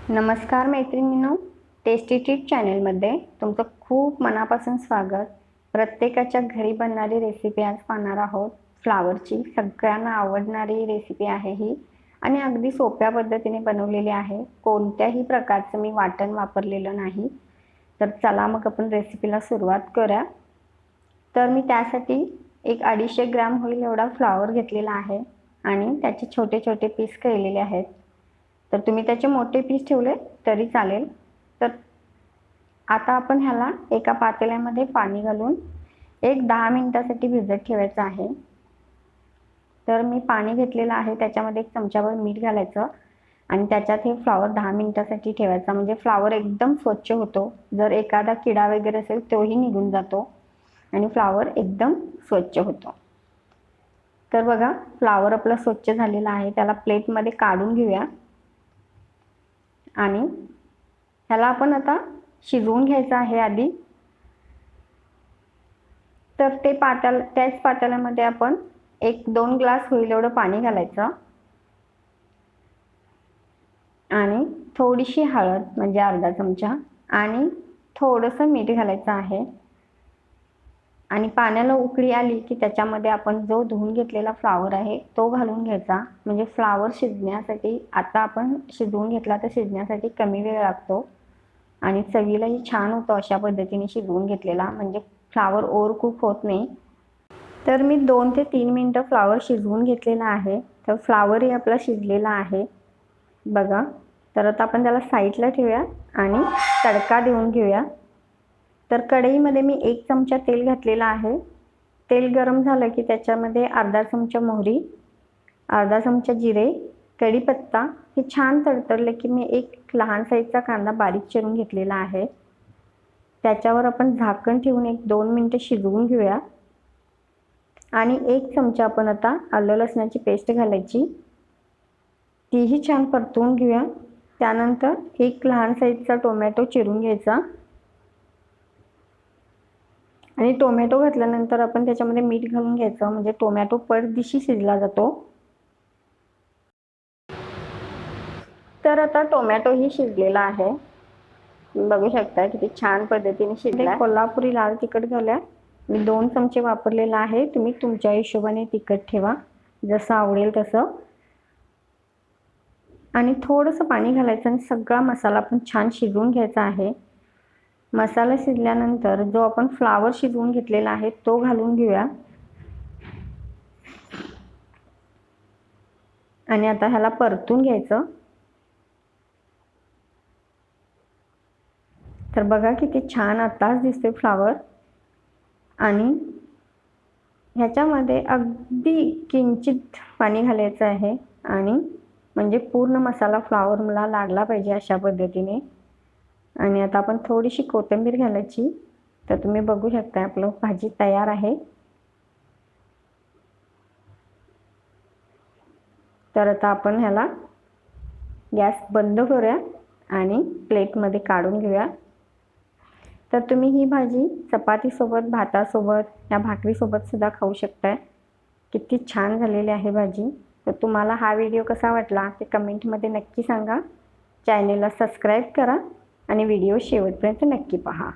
नमस्कार मैत्रिणींनो, tasty treat चॅनलमध्ये तुमचं खूप मनापासून स्वागत। प्रत्येकाच्या घरी बनणारी रेसिपी आज पाहणार आहोत। फ्लावरची सगळ्यांना आवडणारी रेसिपी आहे ही आणि अगदी सोप्या पद्धतीने बनवलेली आहे। कोणत्याही प्रकारचं मी वाटण वापरलेलं नाही। तर चला मग आपण रेसिपीला सुरुवात करूया। तर मी त्यासाठी एक 250 ग्रॅम होईल एवढा फ्लावर घेतलेला आहे आणि त्याचे छोटे छोटे पीस केलेले आहेत। तर तुम्ही त्याचे मोठे पीस ठेवले तरी चालेल। तर आता आपण ह्याला एका पातेल्यामध्ये पाणी घालून एक 10 मिनिटांसाठी भिजत ठेवायचं आहे। तर मी पाणी घेतलेलं आहे, त्याच्यामध्ये 1 चमचाभर मीठ घालायचं आणि त्याच्यात हे फ्लावर 10 मिनिटांसाठी ठेवायचा, म्हणजे फ्लावर एकदम स्वच्छ होतो। जर एखादा किडा वगैरे असेल तोही निघून जातो आणि फ्लावर एकदम स्वच्छ होतो। तर बघा, फ्लावर आपला स्वच्छ झालेला आहे, त्याला प्लेटमध्ये काढून घेऊया आणि ह्याला आपण आता शिजवून घ्यायचं आहे आधी। तर त्याच पातेल्यामध्ये आपण 1-2 ग्लास होईल एवढं पाणी घालायचं आणि थोडीशी हळद म्हणजे अर्धा चमचा आणि थोडंसं मीठ घालायचं आहे आणि पाण्याला उकळी आली की त्याच्यामध्ये आपण जो धुवून घेतलेला फ्लावर आहे तो घालून घ्यायचा। म्हणजे फ्लावर शिजण्यासाठी आता आपण शिजवून घेतला तर शिजण्यासाठी कमी वेळ लागतो आणि चवीलाही छान होतं अशा पद्धतीने शिजवून घेतलेला, म्हणजे फ्लावर ओव्हर कुक होत नाही। तर मी 2 ते 3 मिनिटं फ्लावर शिजवून घेतलेला आहे। तर फ्लावरही आपला शिजलेला आहे बघा। तर आता आपण त्याला साईडला ठेवूया आणि तडका देऊन घेऊया। तर कढईमध्ये मी 1 चमचा तेल घातलेला आहे। तेल गरम झालं की त्याच्यामध्ये अर्धा चमचा मोहरी, अर्धा चमचा जिरे, कढीपत्ता हे छान तडतडले की मी एक लहान साईजचा कांदा बारीक चिरून घेतलेला आहे। त्याच्यावर आपण झाकण ठेवून 1-2 मिनिटं शिजवून घेऊया आणि 1 चमचा आपण आता आलं लसणाची पेस्ट घालायची, तीही छान परतवून घेऊया। त्यानंतर एक लहान साईजचा टोमॅटो चिरून घ्यायचा आणि टोमॅटो घातल्यानंतर आपण त्याच्यामध्ये मीठ घालून घ्यायचं, म्हणजे टोमॅटो पटदिशी शिजला जातो। तर आता टोमॅटोही शिजलेला आहे, बघू शकता किती छान पद्धतीने शिजला। कोल्हापुरी लाल तिखट घालूया, मी 2 चमचे वापरलेला आहे। तुम्ही तुमच्या हिशोबाने तिखट ठेवा, जसं आवडेल तसं। आणि थोडंसं पाणी घालायचं आणि सगळा मसाला पण छान शिजवून घ्यायचा आहे। मसाला शिजल्यानंतर जो आपण फ्लावर शिजवून घेतलेला आहे तो घालून घेऊया आणि आता ह्याला परतून घ्यायचं। तर बघा किती छान आताच दिसते फ्लावर आणि ह्याच्यामध्ये अगदी किंचित पाणी घालायचं आहे आणि म्हणजे पूर्ण मसाला फ्लावरला लागला पाहिजे अशा पद्धतीने। आणि आता आपण थोडीशी कोथिंबीर घालायची। तर तुम्ही बघू शकता आपलं भाजी तयार आहे। तर आता आपण ह्याला गॅस बंद करूया आणि प्लेटमध्ये काढून घेऊया। तर तुम्ही ही भाजी चपातीसोबत, भातासोबत या भाकरीसोबत सुद्धा खाऊ शकता। किती छान झालेली आहे भाजी। तर तुम्हाला हा व्हिडिओ कसा वाटला ते कमेंटमध्ये नक्की सांगा। चॅनेलला सबस्क्राईब करा आणि व्हिडिओ शेवटपर्यंत नक्की पहा।